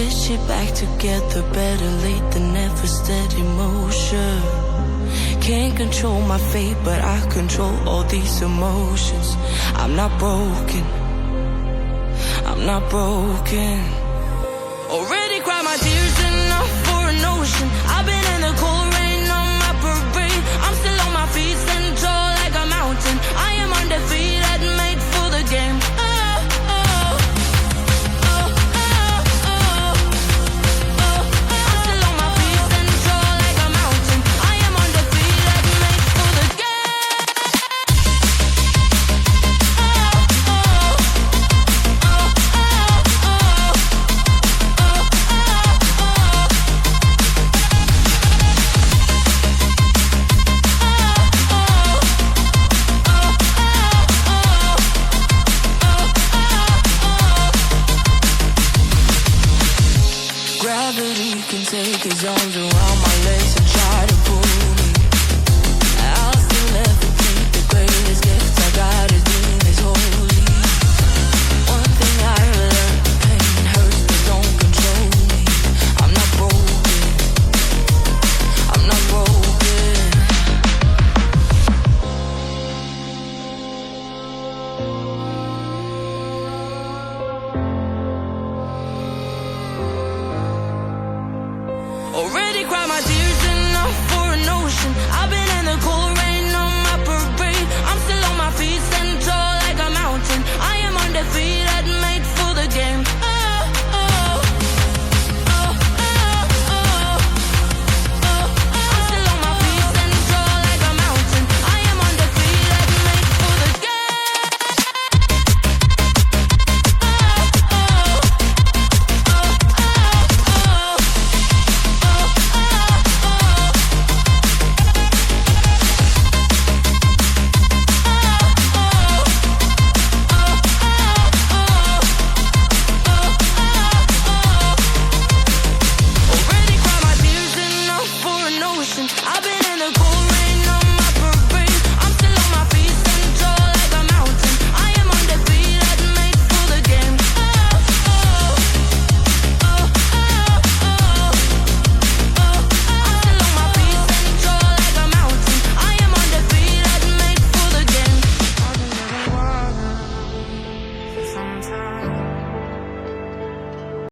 this shit back together, better late than never, steady motion. Can't control my fate, but I control all these emotions. I'm not broken, I'm not broken. Already cried my tears enough for an ocean. I've been in the cold rain on my parade. I'm still on my feet, stand tall like a mountain. I am undefeated, made for the game. Take his arms around my legs and try to pull me. I'll still never think the greatest gift I got is being this holy. One thing I learned, pain hurts but don't control me. I'm not broken, I'm not broken. Already cried my tears enough for an ocean. I've been in the cold rain on my parade. I'm still on my feet, stand tall like a mountain. I am undefeated.